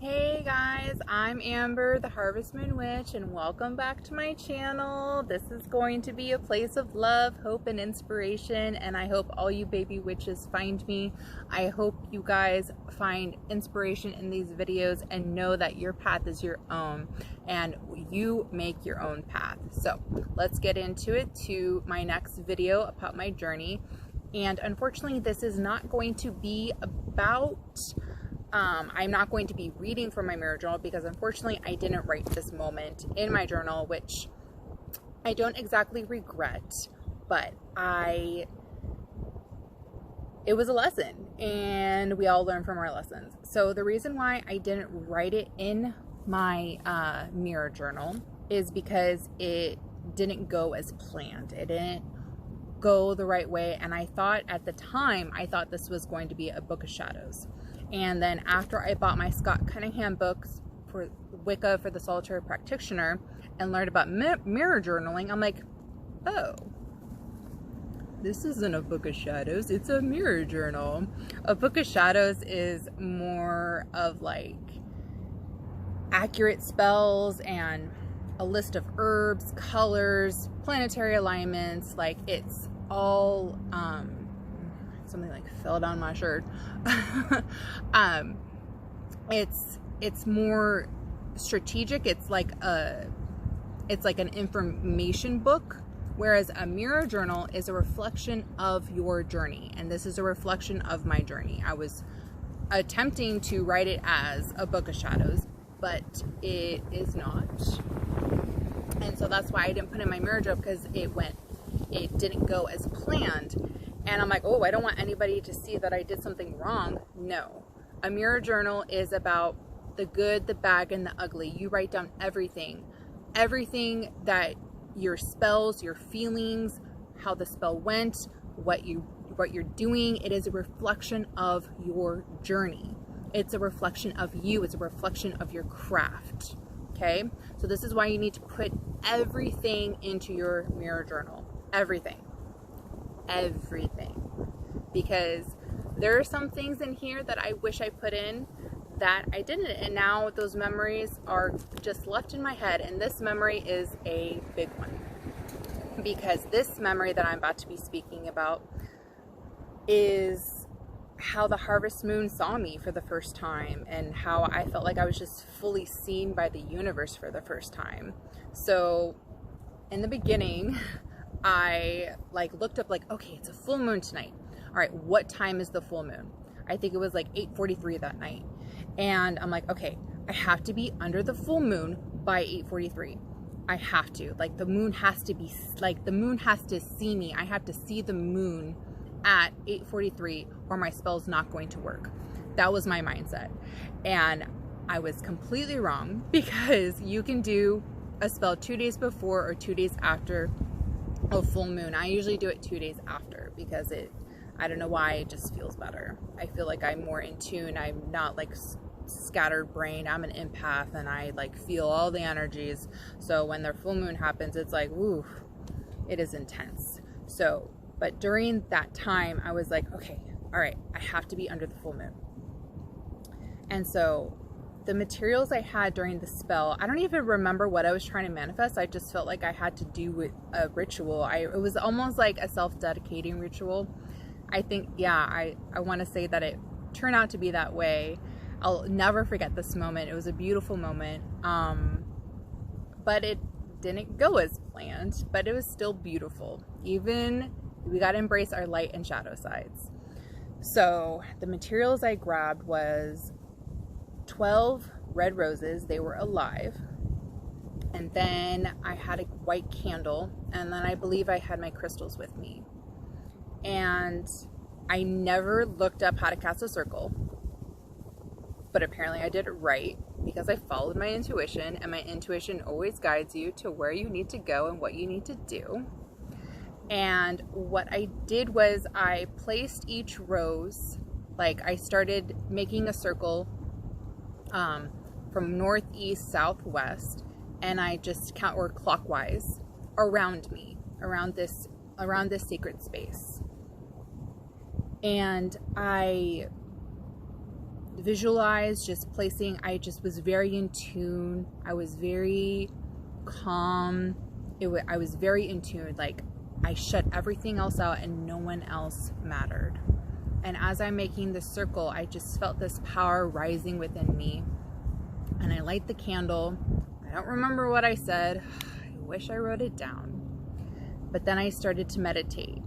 Hey guys, I'm Amber, the Harvest Moon Witch, and welcome back to my channel. This is going to be a place of love, hope, and inspiration, and I hope all you baby witches find me. I hope you guys find inspiration in these videos and know that your path is your own and you make your own path. So let's get into it, to my next video about my journey. And unfortunately, this is not going to be about I'm not going to be reading from my mirror journal because unfortunately I didn't write this moment in my journal, which I don't exactly regret, but it was a lesson and we all learn from our lessons. So the reason why I didn't write it in my mirror journal is because it didn't go as planned. It didn't go the right way, and I thought at the time, I thought this was going to be a book of shadows. And then after I bought my Scott Cunningham books for Wicca for the Solitary Practitioner and learned about mirror journaling, I'm like, oh, this isn't a book of shadows, it's a mirror journal. A book of shadows is more of like accurate spells and a list of herbs, colors, planetary alignments. Like it's all something like fell down my shirt. It's more strategic. It's like an information book, whereas a mirror journal is a reflection of your journey, and this is a reflection of my journey. I was attempting to write it as a book of shadows, but it is not. And so that's why I didn't put in my mirror journal, because it didn't go as planned. And I'm like, oh, I don't want anybody to see that I did something wrong. No, a mirror journal is about the good, the bad, and the ugly. You write down everything that your spells, your feelings, how the spell went, what you're doing. It is a reflection of your journey. It's a reflection of you. It's a reflection of your craft. Okay, so this is why you need to put everything into your mirror journal. Everything, because there are some things in here that I wish I put in that I didn't, and now those memories are just left in my head. And this memory is a big one, because this memory that I'm about to be speaking about is how the harvest moon saw me for the first time, and how I felt like I was just fully seen by the universe for the first time. So in the beginning, I like looked up, like, okay, it's a full moon tonight. All right, what time is the full moon? I think it was like 8:43 that night. And I'm like, okay, I have to be under the full moon by 8:43. I have to, like, the moon has to be, like, the moon has to see me. I have to see the moon at 8:43 or my spell's not going to work. That was my mindset. And I was completely wrong, because you can do a spell 2 days before or 2 days after a full moon. I usually do it 2 days after, because I don't know why, it just feels better. I feel like I'm more in tune. I'm not like scattered brain. I'm an empath, and I like feel all the energies. So when the full moon happens, it's like, woo, it is intense. So, but during that time, I was like, okay, all right, I have to be under the full moon. And so the materials I had during the spell, I don't even remember what I was trying to manifest. I just felt like I had to do a ritual. It was almost like a self-dedicating ritual. I think, yeah, I want to say that it turned out to be that way. I'll never forget this moment. It was a beautiful moment. But it didn't go as planned, but it was still beautiful. Even we got to embrace our light and shadow sides. So the materials I grabbed was 12 red roses. They were alive. And then I had a white candle, and then I believe I had my crystals with me. And I never looked up how to cast a circle, but apparently I did it right, because I followed my intuition, and my intuition always guides you to where you need to go and what you need to do. And what I did was I placed each rose, like I started making a circle from northeast, southwest, and I just or clockwise around me, around this sacred space. And I visualized just placing, I just was very in tune. I was very calm. I was very in tune. Like, I shut everything else out and no one else mattered. And as I'm making this circle, I just felt this power rising within me. And I light the candle. I don't remember what I said. I wish I wrote it down. But then I started to meditate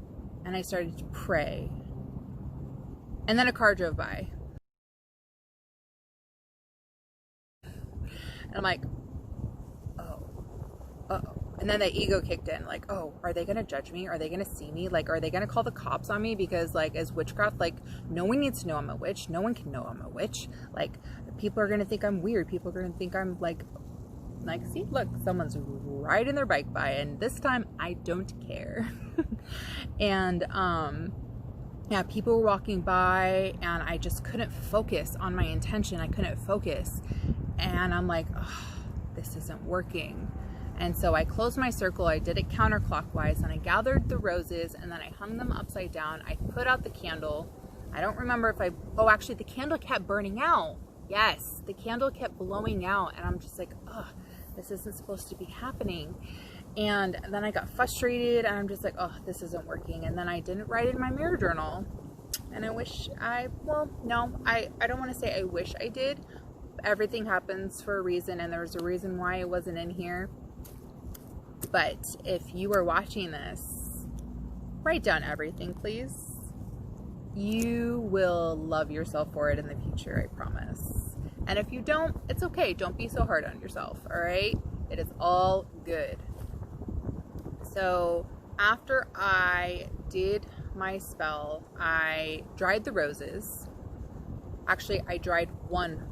and I started to pray. And then a car drove by. And I'm like, oh, uh-oh. And then the ego kicked in, like, oh, are they going to judge me? Are they going to see me? Like, are they going to call the cops on me? Because, like, as witchcraft, like, no one needs to know I'm a witch. No one can know I'm a witch. Like, people are going to think I'm weird. People are going to think I'm, like, see, look, someone's riding their bike by. And this time, I don't care. And, yeah, people were walking by, and I just couldn't focus on my intention. I couldn't focus. And I'm like, oh, this isn't working. And so I closed my circle, I did it counterclockwise, and I gathered the roses, and then I hung them upside down. I put out the candle. I don't remember if oh, actually the candle kept burning out. Yes, the candle kept blowing out, and I'm just like, oh, this isn't supposed to be happening. And then I got frustrated, and I'm just like, oh, this isn't working. And then I didn't write in my mirror journal. And I wish well, no, I don't want to say I wish I did. Everything happens for a reason, and there's a reason why it wasn't in here. But if you are watching this, write down everything, please. You will love yourself for it in the future, I promise. And if you don't, it's okay. Don't be so hard on yourself, all right? It is all good. So after I did my spell, I dried the roses. Actually, I dried one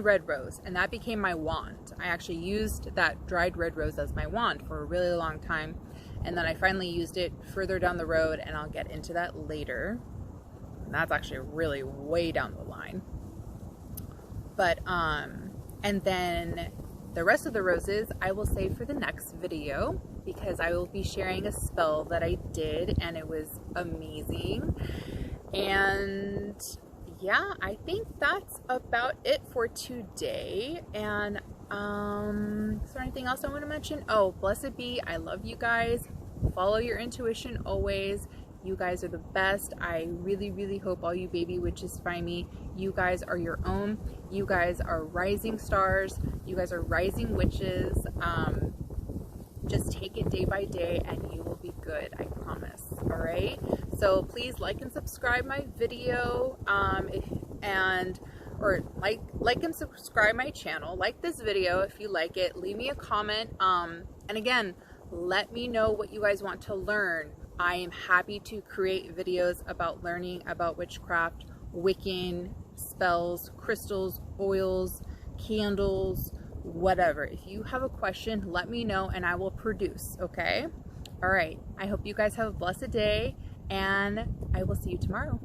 red rose, and that became my wand. I actually used that dried red rose as my wand for a really long time, and then I finally used it further down the road, and I'll get into that later. And that's actually really way down the line. But and then the rest of the roses I will save for the next video, because I will be sharing a spell that I did, and it was amazing. And yeah, I think that's about it for today. And is there anything else I want to mention? Oh, blessed be. I love you guys. Follow your intuition always. You guys are the best. I really, really hope all you baby witches find me. You guys are your own. You guys are rising stars. You guys are rising witches. Just take it day by day and you will be good, I promise. All right, so please like and subscribe my video, or like and subscribe my channel. Like this video if you like it. Leave me a comment, and again, let me know what you guys want to learn. I am happy to create videos about learning about witchcraft, Wiccan, spells, crystals, oils, candles, whatever. If you have a question, let me know and I will produce, okay? All right, I hope you guys have a blessed day, and I will see you tomorrow.